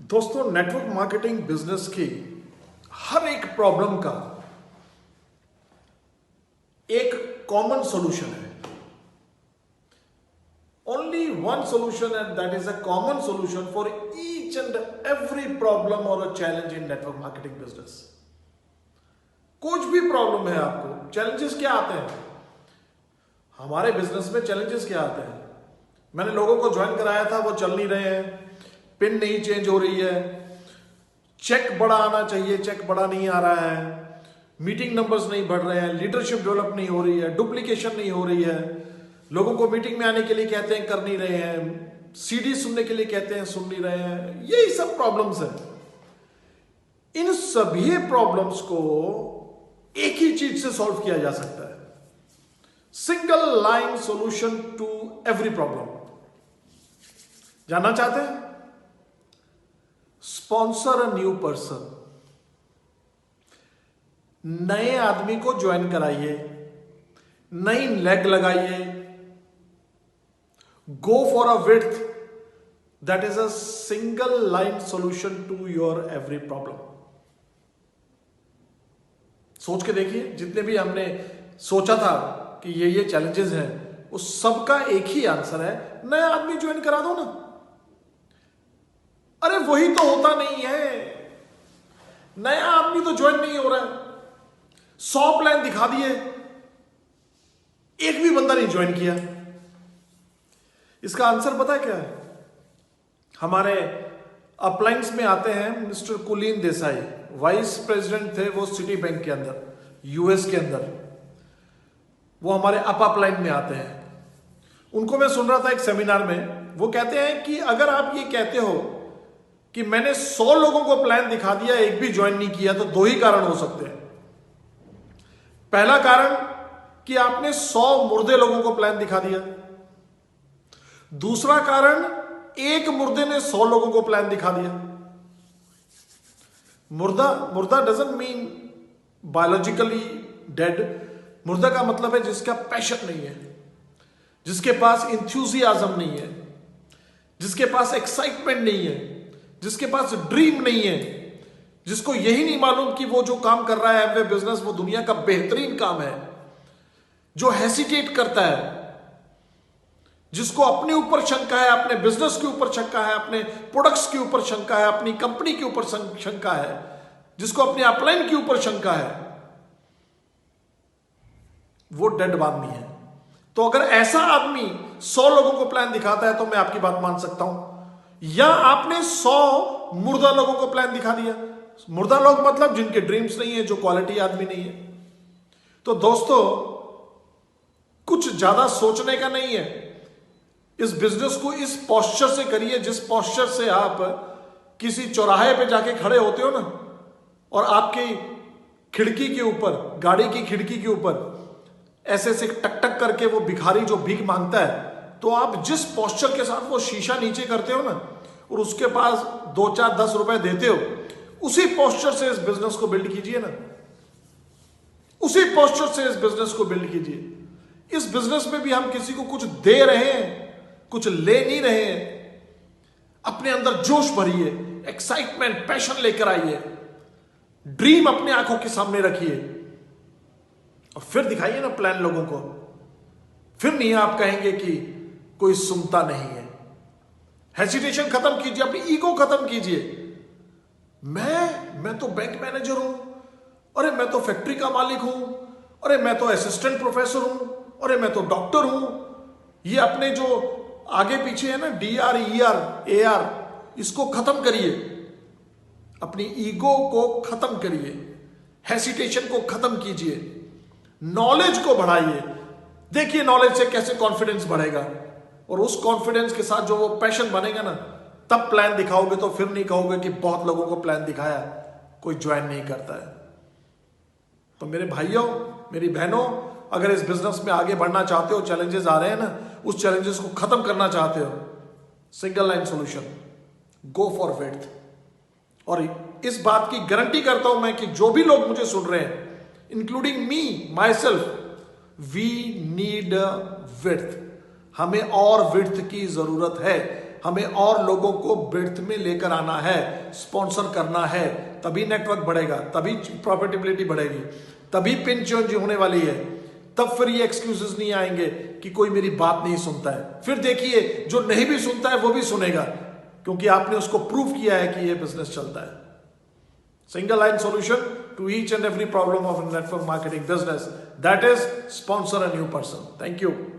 दोस्तों, network marketing business की हर एक प्रॉब्लम का एक कॉमन सॉल्यूशन है। Only one solution and that is a common solution for each and every problem और a challenge in network marketing business. कुछ भी प्रॉब्लम है आपको, चैलेंजेस क्या आते हैं हमारे बिजनेस में? चैलेंजेस क्या आते हैं? मैंने लोगों को ज्वाइन कराया था, वो चल नहीं रहे हैं, पिन नहीं चेंज हो रही है, चेक बड़ा आना चाहिए, चेक बड़ा नहीं आ रहा है, मीटिंग नंबर्स नहीं बढ़ रहे हैं, लीडरशिप डेवलप नहीं हो रही है, डुप्लीकेशन नहीं हो रही है, लोगों को मीटिंग में आने के लिए कहते हैं कर नहीं रहे हैं, सीडी सुनने के लिए कहते हैं सुन नहीं रहे हैं। यही सब प्रॉब्लम्स हैं। इन सभी प्रॉब्लम्स को एक ही चीज से सॉल्व किया जा सकता है। Single line solution to every problem. जानना चाहते हैं? Sponsor a new person. नए आदमी को ज्वाइन कराइए, नई लेग लगाइए, go for a width that is a single line solution to your every problem. सोच के देखिए, जितने भी हमने सोचा था कि ये चैलेंजेस हैं, उस सबका एक ही आंसर है, नया आदमी ज्वाइन करा दो ना। अरे वही तो होता नहीं है, नया आदमी तो ज्वाइन नहीं हो रहा है। 100 प्लान दिखा दिए, एक भी बंदा नहीं ज्वाइन किया। इसका आंसर पता है क्या है? हमारे अपलाइंस में आते हैं मिस्टर कुलीन देसाई, वाइस प्रेसिडेंट थे वो सिटी बैंक के अंदर, यूएस के अंदर। वो हमारे अपलाइन में आते हैं। उनको मैं सुन रहा था एक सेमिनार में, वो कहते हैं कि अगर आप ये कहते हो कि मैंने 100 लोगों को प्लान दिखा दिया, एक भी ज्वाइन नहीं किया, तो दो ही कारण हो सकते हैं। पहला कारण कि आपने 100 मुर्दे लोगों को प्लान दिखा दिया। दूसरा कारण, एक मुर्दे ने 100 लोगों को प्लान दिखा दिया। मुर्दा डजंट मीन बायोलॉजिकली डेड। मुर्दा का मतलब है जिसका पैशन नहीं है, जिसके पास इंथ्यूजियाज्म नहीं है, जिसके पास एक्साइटमेंट नहीं है, जिसके पास ड्रीम नहीं है, जिसको यही नहीं मालूम कि वो जो काम कर रहा है वे बिजनेस वो दुनिया का बेहतरीन काम है, जो हेसिटेट करता है, जिसको अपने ऊपर शंका है, अपने बिजनेस के ऊपर शंका है, अपने प्रोडक्ट्स के ऊपर शंका है, अपनी कंपनी के ऊपर शंका है, जिसको अपने अपलाइन के ऊपर शंका है, वो डेड आदमी है। तो अगर ऐसा आदमी 100 लोगों को प्लान दिखाता है तो मैं आपकी बात मान सकता हूं। या आपने 100 मुर्दा लोगों को प्लान दिखा दिया। मुर्दा लोग मतलब जिनके ड्रीम्स नहीं है, जो क्वालिटी आदमी नहीं है। तो दोस्तों, कुछ ज्यादा सोचने का नहीं है। इस बिजनेस को इस पोस्चर से करिए जिस पोस्चर से आप किसी चौराहे पे जाके खड़े होते हो ना, और आपकी खिड़की के ऊपर, गाड़ी की खिड़की के ऊपर ऐसे ऐसे टक टक करके वो भिखारी जो भीख मांगता है, तो आप जिस पोस्चर के साथ वो शीशा नीचे करते हो ना, और उसके पास 2, 4, 10 रुपए देते हो, उसी पोस्चर से इस बिजनेस को बिल्ड कीजिए ना। उसी पोस्चर से इस बिजनेस को बिल्ड कीजिए। इस बिजनेस में भी हम किसी को कुछ दे रहे हैं, कुछ ले नहीं रहे हैं। अपने अंदर जोश भरिए, एक्साइटमेंट, पैशन लेकर आइए, ड्रीम अपने आंखों के सामने रखिए और फिर दिखाइए ना प्लान लोगों को। फिर नहीं आप कहेंगे कि कोई सुनता नहीं है। हेसिटेशन खत्म कीजिए, अपनी ईगो खत्म कीजिए। मैं तो बैंक मैनेजर हूं, अरे मैं तो फैक्ट्री का मालिक हूं, अरे मैं तो असिस्टेंट प्रोफेसर हूं, अरे मैं तो डॉक्टर हूं। ये अपने जो आगे पीछे है ना, DR, ER, AR, इसको खत्म करिए। अपनी ईगो को खत्म करिए, हेसिटेशन को खत्म कीजिए, नॉलेज को बढ़ाइए। देखिए नॉलेज से कैसे कॉन्फिडेंस बढ़ेगा, और उस कॉन्फिडेंस के साथ जो वो पैशन बनेगा ना, तब प्लान दिखाओगे। तो फिर नहीं कहोगे कि बहुत लोगों को प्लान दिखाया, कोई ज्वाइन नहीं करता है। तो मेरे भाइयों, मेरी बहनों, अगर इस बिजनेस में आगे बढ़ना चाहते हो, चैलेंजेस आ रहे हैं ना, उस चैलेंजेस को खत्म करना चाहते हो, single line solution, go for width. और इस बात की गारंटी करता हूं मैं कि जो भी लोग मुझे सुन रहे हैं, including me myself, we need width. हमें और विड्थ की जरूरत है। हमें और लोगों को ब्रेड्थ में लेकर आना है, स्पॉन्सर करना है, तभी नेटवर्क बढ़ेगा, तभी प्रॉफिटेबिलिटी बढ़ेगी, तभी पिंच होने वाली है। तब फिर ये एक्सक्यूजेस नहीं आएंगे कि कोई मेरी बात नहीं सुनता है। फिर देखिए जो नहीं भी सुनता है वो भी सुनेगा, क्योंकि आपने उसको प्रूव किया है कि ये बिजनेस चलता है। Single line solution to each and every problem of a network marketing business. That is sponsor a new person. Thank you.